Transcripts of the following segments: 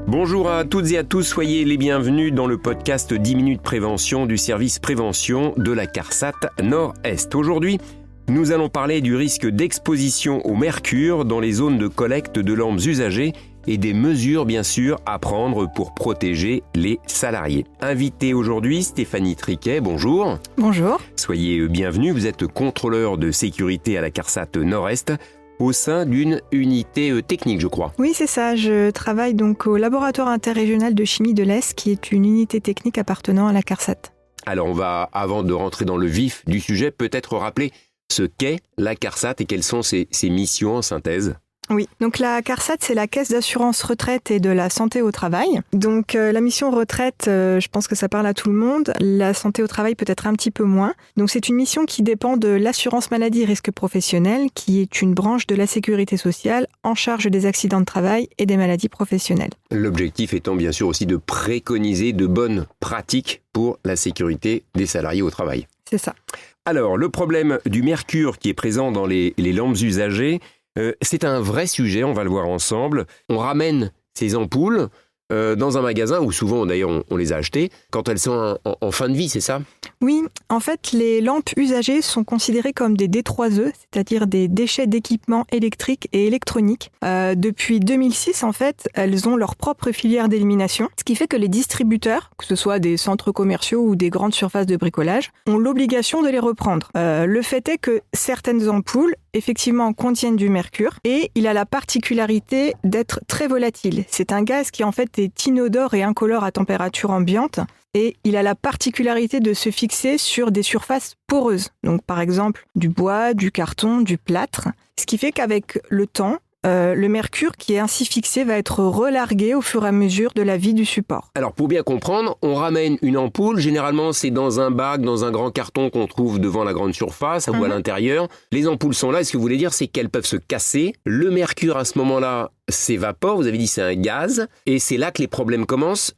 Bonjour à toutes et à tous, soyez les bienvenus dans le podcast 10 minutes prévention du service prévention de la CARSAT Nord-Est. Aujourd'hui, nous allons parler du risque d'exposition au mercure dans les zones de collecte de lampes usagées et des mesures bien sûr à prendre pour protéger les salariés. Invitée aujourd'hui, Stéphanie Triquet, bonjour. Bonjour. Soyez bienvenue, vous êtes contrôleur de sécurité à la CARSAT Nord-Est au sein d'une unité technique, je crois. Oui, c'est ça. Je travaille donc au laboratoire interrégional de chimie de l'Est, qui est une unité technique appartenant à la CARSAT. Alors on va, avant de rentrer dans le vif du sujet, peut-être rappeler ce qu'est la CARSAT et quelles sont ses missions en synthèse. Oui, donc la CARSAT, c'est la Caisse d'assurance retraite et de la santé au travail. Donc la mission retraite, je pense que ça parle à tout le monde. La santé au travail peut-être un petit peu moins. Donc c'est une mission qui dépend de l'assurance maladie risque professionnel, qui est une branche de la sécurité sociale en charge des accidents de travail et des maladies professionnelles. L'objectif étant bien sûr aussi de préconiser de bonnes pratiques pour la sécurité des salariés au travail. C'est ça. Alors, le problème du mercure qui est présent dans les lampes usagées, c'est un vrai sujet, on va le voir ensemble. On ramène ces ampoules dans un magasin où souvent d'ailleurs on les a achetées quand elles sont en fin de vie, c'est ça ? Oui, en fait, les lampes usagées sont considérées comme des D3E, c'est-à-dire des déchets d'équipements électriques et électroniques. Depuis 2006, en fait, elles ont leur propre filière d'élimination, ce qui fait que les distributeurs, que ce soit des centres commerciaux ou des grandes surfaces de bricolage, ont l'obligation de les reprendre. Le fait est que certaines ampoules, effectivement, contiennent du mercure et il a la particularité d'être très volatile. C'est un gaz qui, en fait, est inodore et incolore à température ambiante. Et il a la particularité de se fixer sur des surfaces poreuses. Donc par exemple du bois, du carton, du plâtre. Ce qui fait qu'avec le temps, le mercure qui est ainsi fixé va être relargué au fur et à mesure de la vie du support. Alors pour bien comprendre, on ramène une ampoule, généralement c'est dans un bac, dans un grand carton qu'on trouve devant la grande surface ou à l'intérieur. Les ampoules sont là, et ce que vous voulez dire c'est qu'elles peuvent se casser. Le mercure à ce moment-là s'évapore, vous avez dit c'est un gaz, et c'est là que les problèmes commencent.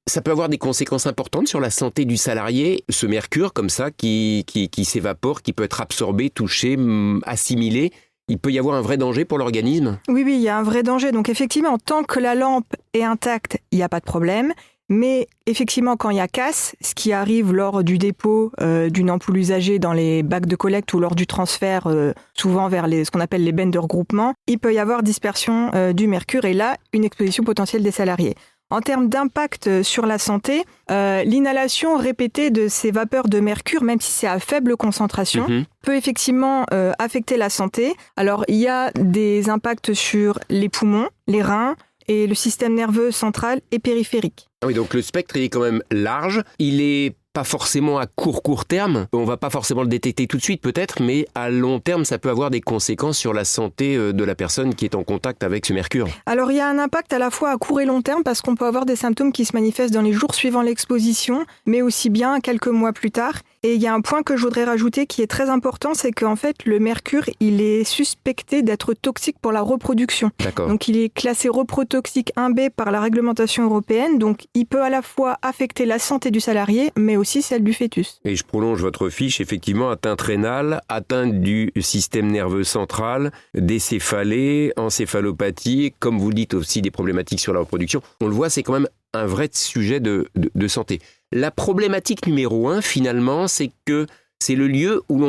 Ça peut avoir des conséquences importantes sur la santé du salarié, ce mercure comme ça qui s'évapore, qui peut être absorbé, touché, assimilé. Il peut y avoir un vrai danger pour l'organisme ? Oui, il y a un vrai danger. Donc effectivement, tant que la lampe est intacte, il n'y a pas de problème. Mais effectivement, quand il y a casse, ce qui arrive lors du dépôt d'une ampoule usagée dans les bacs de collecte ou lors du transfert, souvent vers ce qu'on appelle les bennes de regroupement, il peut y avoir dispersion du mercure et là, une exposition potentielle des salariés. En termes d'impact sur la santé, l'inhalation répétée de ces vapeurs de mercure, même si c'est à faible concentration, peut effectivement affecter la santé. Alors, il y a des impacts sur les poumons, les reins et le système nerveux central et périphérique. Ah oui, donc le spectre il est quand même large. Il est pas forcément à court terme, on va pas forcément le détecter tout de suite peut-être, mais à long terme, ça peut avoir des conséquences sur la santé de la personne qui est en contact avec ce mercure. Alors il y a un impact à la fois à court et long terme parce qu'on peut avoir des symptômes qui se manifestent dans les jours suivant l'exposition, mais aussi bien quelques mois plus tard. Et il y a un point que je voudrais rajouter qui est très important, c'est qu'en fait le mercure, il est suspecté d'être toxique pour la reproduction. D'accord. Donc il est classé reprotoxique 1B par la réglementation européenne, donc il peut à la fois affecter la santé du salarié, mais aussi celle du fœtus. Et je prolonge votre fiche, effectivement, atteinte rénale, atteinte du système nerveux central, des céphalées, encéphalopathie, comme vous le dites aussi des problématiques sur la reproduction. On le voit, c'est quand même un vrai sujet de santé. La problématique numéro 1, finalement, c'est que c'est le lieu où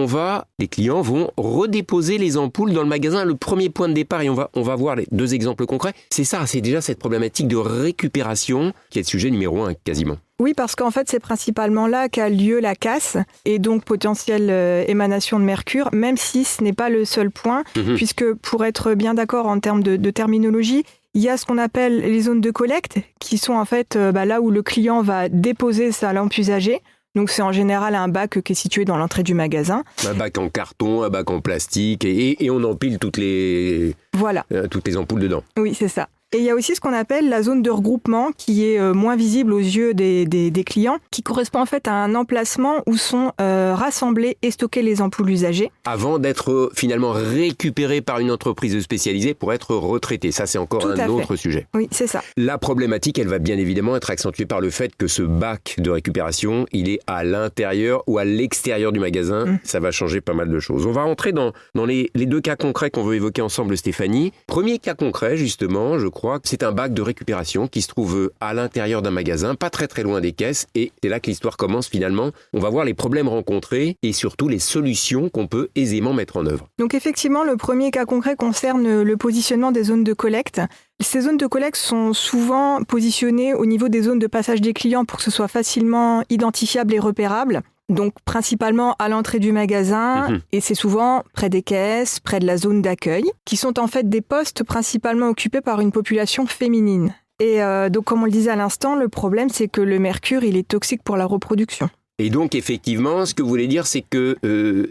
les clients vont redéposer les ampoules dans le magasin, le premier point de départ, et on va voir les deux exemples concrets. C'est ça, c'est déjà cette problématique de récupération qui est le sujet numéro 1 quasiment. Oui, parce qu'en fait, c'est principalement là qu'a lieu la casse et donc potentielle émanation de mercure, même si ce n'est pas le seul point, puisque pour être bien d'accord en termes de terminologie, il y a ce qu'on appelle les zones de collecte, qui sont en fait là où le client va déposer sa lampe usagée. Donc c'est en général un bac qui est situé dans l'entrée du magasin. Un bac en carton, un bac en plastique, et on empile toutes les ampoules dedans. Oui, c'est ça. Et il y a aussi ce qu'on appelle la zone de regroupement qui est moins visible aux yeux des clients, qui correspond en fait à un emplacement où sont rassemblées et stockées les ampoules usagées. Avant d'être finalement récupérées par une entreprise spécialisée pour être retraitées. Ça, c'est encore un autre sujet. Oui, c'est ça. La problématique, elle va bien évidemment être accentuée par le fait que ce bac de récupération, il est à l'intérieur ou à l'extérieur du magasin. Ça va changer pas mal de choses. On va rentrer dans les deux cas concrets qu'on veut évoquer ensemble, Stéphanie. Premier cas concret, justement, je crois crois. C'est un bac de récupération qui se trouve à l'intérieur d'un magasin, pas très très loin des caisses, et c'est là que l'histoire commence finalement. On va voir les problèmes rencontrés et surtout les solutions qu'on peut aisément mettre en œuvre. Donc effectivement, le premier cas concret concerne le positionnement des zones de collecte. Ces zones de collecte sont souvent positionnées au niveau des zones de passage des clients pour que ce soit facilement identifiable et repérable. Donc principalement à l'entrée du magasin, et c'est souvent près des caisses, près de la zone d'accueil, qui sont en fait des postes principalement occupés par une population féminine. Et donc comme on le disait à l'instant, le problème c'est que le mercure il est toxique pour la reproduction. Et donc effectivement, ce que vous voulez dire, c'est que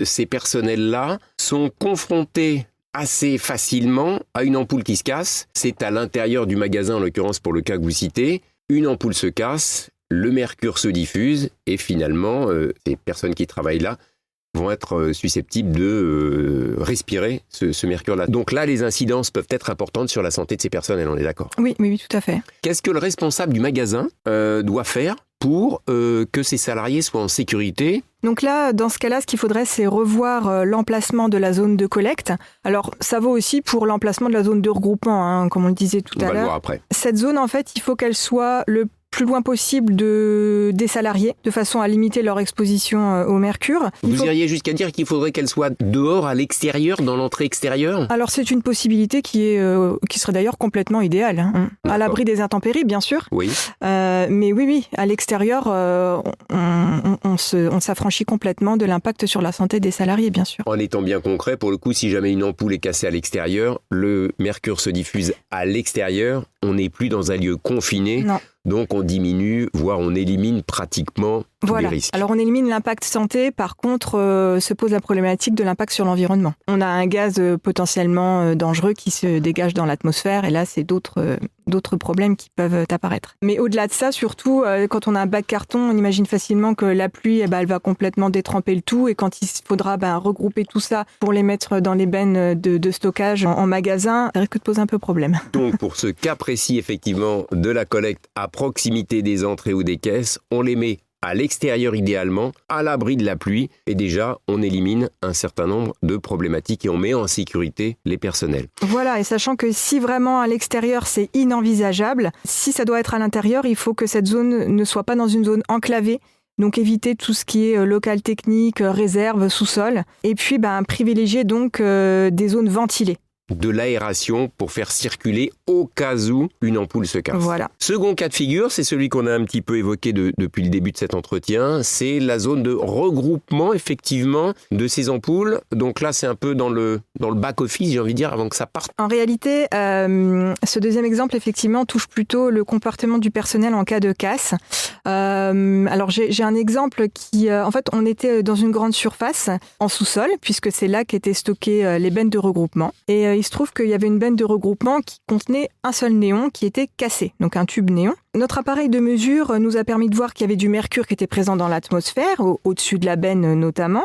ces personnels-là sont confrontés assez facilement à une ampoule qui se casse. C'est à l'intérieur du magasin, en l'occurrence pour le cas que vous citez, une ampoule se casse, le mercure se diffuse et finalement, les personnes qui travaillent là vont être susceptibles de respirer ce mercure-là. Donc là, les incidences peuvent être importantes sur la santé de ces personnes, on est d'accord ? Oui, tout à fait. Qu'est-ce que le responsable du magasin doit faire pour que ses salariés soient en sécurité ? Donc là, dans ce cas-là, ce qu'il faudrait, c'est revoir l'emplacement de la zone de collecte. Alors, ça vaut aussi pour l'emplacement de la zone de regroupement, comme on le disait tout à l'heure. On va le voir après. Cette zone, en fait, il faut qu'elle soit le plus loin possible des salariés, de façon à limiter leur exposition au mercure. Vous iriez jusqu'à dire qu'il faudrait qu'elle soit dehors, à l'extérieur, dans l'entrée extérieure ? Alors c'est une possibilité qui serait d'ailleurs complètement idéale, à l'abri des intempéries, bien sûr. Oui. Mais oui, à l'extérieur, on s'affranchit complètement de l'impact sur la santé des salariés, bien sûr. En étant bien concret, pour le coup, si jamais une ampoule est cassée à l'extérieur, le mercure se diffuse à l'extérieur, on n'est plus dans un lieu confiné. Non. Donc on diminue, voire on élimine pratiquement tous les risques. Alors on élimine l'impact santé, par contre se pose la problématique de l'impact sur l'environnement. On a un gaz potentiellement dangereux qui se dégage dans l'atmosphère et là c'est d'autres problèmes qui peuvent apparaître. Mais au-delà de ça, surtout quand on a un bac carton, on imagine facilement que la pluie elle va complètement détremper le tout et quand il faudra regrouper tout ça pour les mettre dans les bennes de stockage en magasin, ça risque de poser un peu problème. Donc pour ce cas précis effectivement de la collecte à proximité des entrées ou des caisses, on les met à l'extérieur idéalement, à l'abri de la pluie, et déjà on élimine un certain nombre de problématiques et on met en sécurité les personnels. Voilà, et sachant que si vraiment à l'extérieur c'est inenvisageable, si ça doit être à l'intérieur, il faut que cette zone ne soit pas dans une zone enclavée. Donc éviter tout ce qui est local technique, réserve, sous-sol, et puis privilégier donc des zones ventilées. De l'aération pour faire circuler au cas où une ampoule se casse. Voilà. Second cas de figure, c'est celui qu'on a un petit peu évoqué depuis le début de cet entretien, c'est la zone de regroupement effectivement de ces ampoules. Donc là, c'est un peu dans le back-office, j'ai envie de dire, avant que ça parte. En réalité, ce deuxième exemple effectivement touche plutôt le comportement du personnel en cas de casse. Alors j'ai un exemple qui, en fait, on était dans une grande surface en sous-sol, puisque c'est là qu'étaient stockées les bennes de regroupement. Et il se trouve qu'il y avait une benne de regroupement qui contenait un seul néon qui était cassé, donc un tube néon. Notre appareil de mesure nous a permis de voir qu'il y avait du mercure qui était présent dans l'atmosphère, au-dessus de la benne notamment.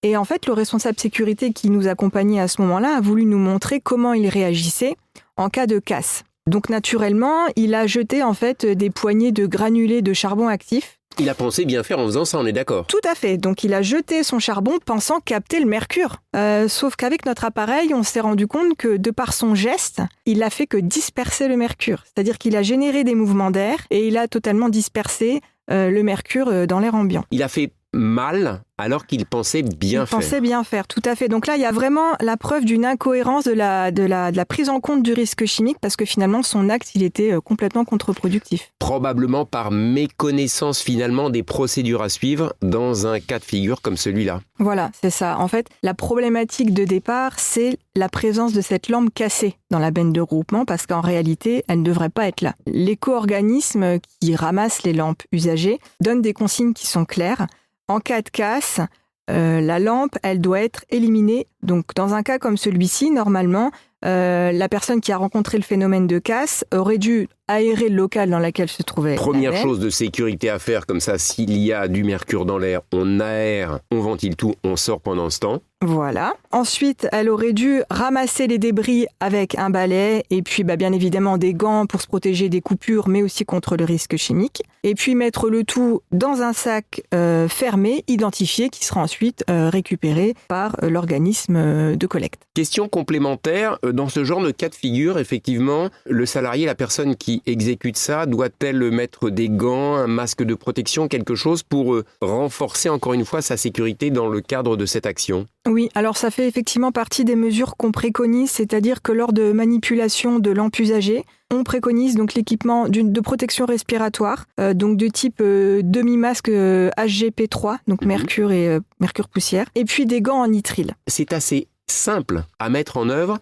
Et en fait, le responsable sécurité qui nous accompagnait à ce moment-là a voulu nous montrer comment il réagissait en cas de casse. Donc naturellement, il a jeté en fait des poignées de granulés de charbon actif. Il a pensé bien faire en faisant ça, on est d'accord. Tout à fait. Donc il a jeté son charbon pensant capter le mercure. Sauf qu'avec notre appareil, on s'est rendu compte que de par son geste, il n'a fait que disperser le mercure. C'est-à-dire qu'il a généré des mouvements d'air et il a totalement dispersé le mercure dans l'air ambiant. Il a fait mal alors qu'il pensait bien faire. Il pensait bien faire, tout à fait. Donc là, il y a vraiment la preuve d'une incohérence de la prise en compte du risque chimique parce que finalement, son acte, il était complètement contre-productif. Probablement par méconnaissance finalement des procédures à suivre dans un cas de figure comme celui-là. Voilà, c'est ça. En fait, la problématique de départ, c'est la présence de cette lampe cassée dans la benne de regroupement parce qu'en réalité, elle ne devrait pas être là. L'éco-organisme qui ramasse les lampes usagées donne des consignes qui sont claires. En cas de casse, la lampe, elle doit être éliminée. Donc, dans un cas comme celui-ci, normalement, la personne qui a rencontré le phénomène de casse aurait dû aérer le local dans lequel se trouvait Première chose de sécurité à faire, comme ça, s'il y a du mercure dans l'air, on aère, on ventile tout, on sort pendant ce temps. Voilà. Ensuite, elle aurait dû ramasser les débris avec un balai et puis bien évidemment des gants pour se protéger des coupures, mais aussi contre le risque chimique. Et puis mettre le tout dans un sac fermé, identifié, qui sera ensuite récupéré par l'organisme de collecte. Question complémentaire, dans ce genre de cas de figure, effectivement, le salarié, la personne qui exécute ça, doit-elle mettre des gants, un masque de protection, quelque chose pour renforcer encore une fois sa sécurité dans le cadre de cette action ? Oui, alors ça fait effectivement partie des mesures qu'on préconise, c'est-à-dire que lors de manipulation de lampes usagées, on préconise donc l'équipement de protection respiratoire, donc de type demi-masque HGP3, donc mercure et mercure poussière, et puis des gants en nitrile. C'est assez simple à mettre en œuvre.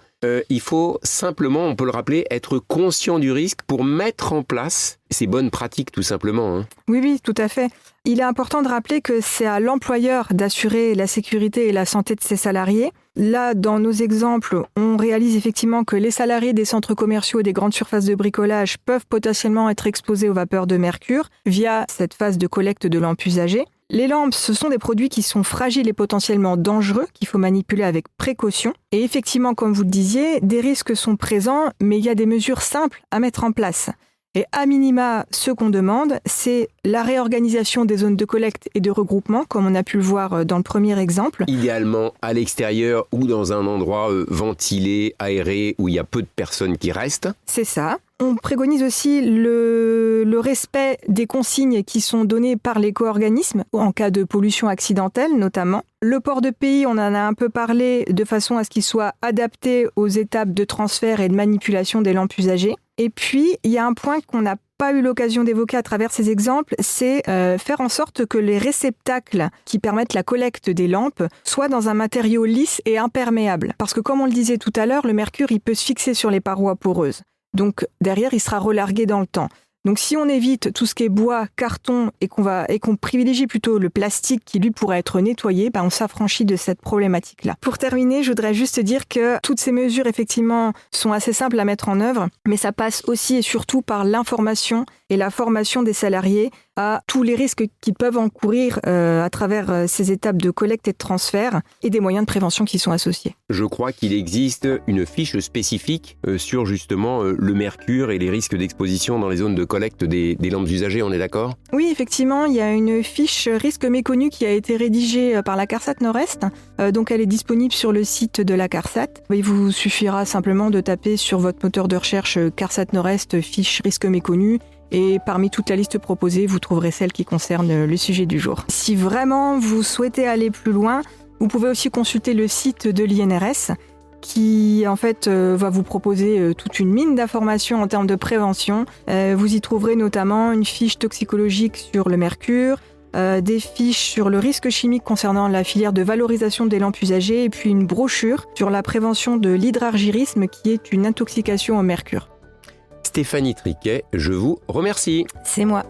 Il faut simplement, on peut le rappeler, être conscient du risque pour mettre en place ces bonnes pratiques tout simplement. Hein. Oui, tout à fait. Il est important de rappeler que c'est à l'employeur d'assurer la sécurité et la santé de ses salariés. Là, dans nos exemples, on réalise effectivement que les salariés des centres commerciaux et des grandes surfaces de bricolage peuvent potentiellement être exposés aux vapeurs de mercure via cette phase de collecte de lampes usagées. Les lampes, ce sont des produits qui sont fragiles et potentiellement dangereux, qu'il faut manipuler avec précaution. Et effectivement, comme vous le disiez, des risques sont présents, mais il y a des mesures simples à mettre en place. Et à minima, ce qu'on demande, c'est la réorganisation des zones de collecte et de regroupement, comme on a pu le voir dans le premier exemple. Idéalement à l'extérieur ou dans un endroit ventilé, aéré, où il y a peu de personnes qui restent. C'est ça. On préconise aussi le respect des consignes qui sont données par l'éco-organisme, en cas de pollution accidentelle notamment. Le port de pays, on en a un peu parlé, de façon à ce qu'il soit adapté aux étapes de transfert et de manipulation des lampes usagées. Et puis, il y a un point qu'on n'a pas eu l'occasion d'évoquer à travers ces exemples, c'est faire en sorte que les réceptacles qui permettent la collecte des lampes soient dans un matériau lisse et imperméable. Parce que comme on le disait tout à l'heure, le mercure, il peut se fixer sur les parois poreuses. Donc derrière, il sera relargué dans le temps. Donc si on évite tout ce qui est bois, carton et qu'on privilégie plutôt le plastique qui lui pourrait être nettoyé, on s'affranchit de cette problématique-là. Pour terminer, je voudrais juste dire que toutes ces mesures effectivement sont assez simples à mettre en œuvre, mais ça passe aussi et surtout par l'information et la formation des salariés à tous les risques qu'ils peuvent encourir à travers ces étapes de collecte et de transfert et des moyens de prévention qui sont associés. Je crois qu'il existe une fiche spécifique sur justement le mercure et les risques d'exposition dans les zones de collecte des lampes usagées, on est d'accord ? Oui, effectivement, il y a une fiche risque méconnu qui a été rédigée par la CARSAT Nord-Est. Donc elle est disponible sur le site de la CARSAT. Il vous suffira simplement de taper sur votre moteur de recherche CARSAT Nord-Est fiche risque méconnu. Et parmi toute la liste proposée, vous trouverez celle qui concerne le sujet du jour. Si vraiment vous souhaitez aller plus loin, vous pouvez aussi consulter le site de l'INRS qui en fait va vous proposer toute une mine d'informations en termes de prévention. Vous y trouverez notamment une fiche toxicologique sur le mercure, des fiches sur le risque chimique concernant la filière de valorisation des lampes usagées et puis une brochure sur la prévention de l'hydrargyrisme qui est une intoxication au mercure. Stéphanie Triquet, je vous remercie. C'est moi.